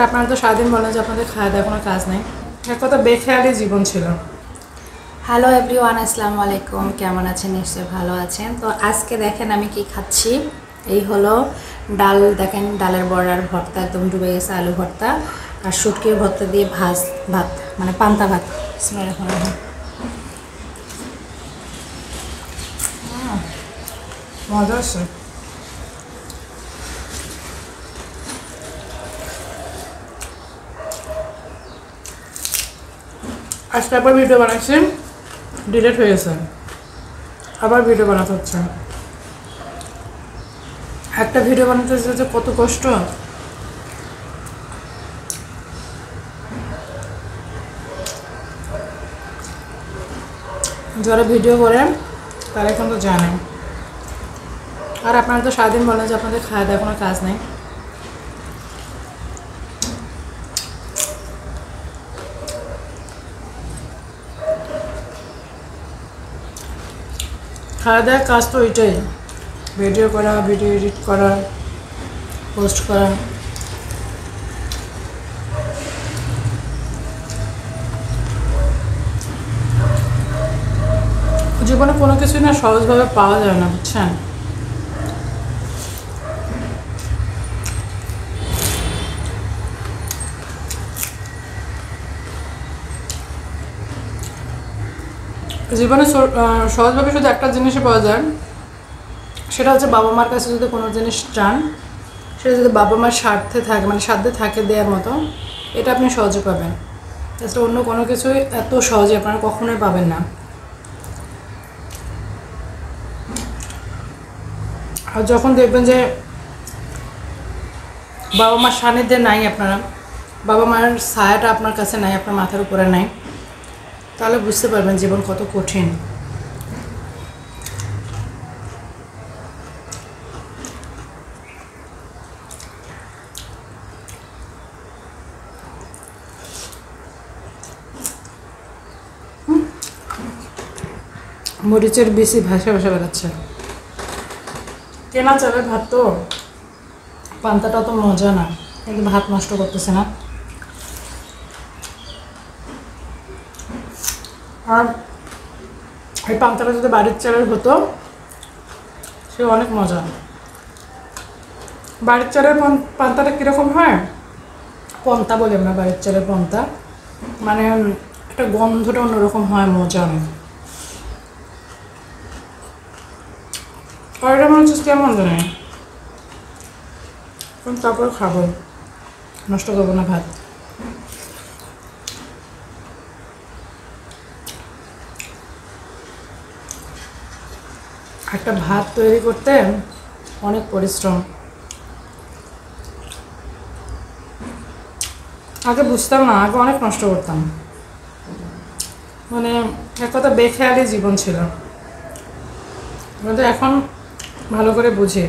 আপনারা তো সারাদিন বলেন যে আপনাদের খাওয়া দাওয়া কোনো কাজ নেই, এক কথা বেখেয়ালি জীবন ছিল। হ্যালো এভরিওয়ান, আসসালামু আলাইকুম। কেমন আছেন? নিশ্চয়ই ভালো আছেন। তো আজকে দেখেন আমি কি খাচ্ছি। এই হলো ডাল, দেখেন ডালের বড়ার ভর্তা একদম ডুবে গেছে, আলু ভর্তা আর শুটকির ভর্তা দিয়ে ভাত, মানে পান্তা ভাত। মজা আছে। আজকে আবার ভিডিও বানাচ্ছি, ডিলিট হয়ে গেছে, আবার ভিডিও বানাতে হচ্ছে। একটা ভিডিও বানাতে যে কত কষ্ট। যারা ভিডিও করে তারা এখন তো জানে। আর আপনারা তো সারাদিন বলেন যে আপনাদের খাওয়া দাওয়া কোনো কাজ নেই। খাওয়া দাওয়ার কাজ তো ওইটাই, ভিডিও করা, ভিডিও এডিট করা, পোস্ট করা। জীবনে কোনো কিছুই না সহজভাবে পাওয়া যায় না, বুঝছেন। জীবনে সহজভাবে শুধু একটা জিনিসই পাওয়া যায়, সেটা হচ্ছে বাবা মার কাছে যদি কোনো জিনিস চান, সেটা যদি বাবা মার স্বার্থে থাকে, মানে সাধ্যে থাকে দেওয়ার মতো, এটা আপনি সহজে পাবেন। তাছাড়া অন্য কোনো কিছুই এত সহজে আপনারা কখনোই পাবেন না। আর যখন দেখবেন যে বাবা মার সান্নিধ্যে নাই, আপনারা বাবা মার ছায়াটা আপনার কাছে নাই, আপনার মাথার উপরে নাই, তাহলে বুঝতে পারবেন জীবন কত কঠিন। মরিচের বেশি ভাসা ভাসা বেড়াচ্ছে। কেনা চালের ভাত তো, পান্তাটা তো মজা না, কিন্তু ভাত নষ্ট করতেছে না। আর এই পান্তাটা যদি বাড়ির চালের হতো, সে অনেক মজা। বাড়ির চালের পান্তাটা কীরকম হয়, পন্তা বলি আমরা, বাড়ির চালের পন্তা, মানে একটা গন্ধটা অন্যরকম হয়, মজা অনেক। আর এটা মনে হচ্ছে কেমন জানে, তারপর খাবো, নষ্ট করবো না ভাত। একটা ভাত তৈরি করতে অনেক পরিশ্রম। আগে বুঝতাম না, আগে অনেক নষ্ট করতাম, মানে এক কথা বেখেয়ালি জীবন ছিল। কিন্তু এখন ভালো করে বুঝি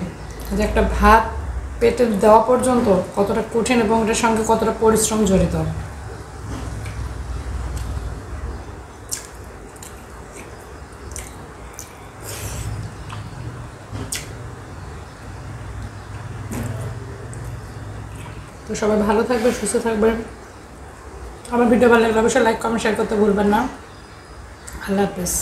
যে একটা ভাত পেটে দেওয়া পর্যন্ত কতটা কঠিন এবং এটার সঙ্গে কতটা পরিশ্রম জড়িত। তো সবাই ভালো থাকবে, সুস্থ থাকবে। আমার ভিডিও ভালো লাগলে অবশ্যই লাইক, কমেন্ট, শেয়ার করতে ভুলবেন না। আল্লাহ হাফেজ।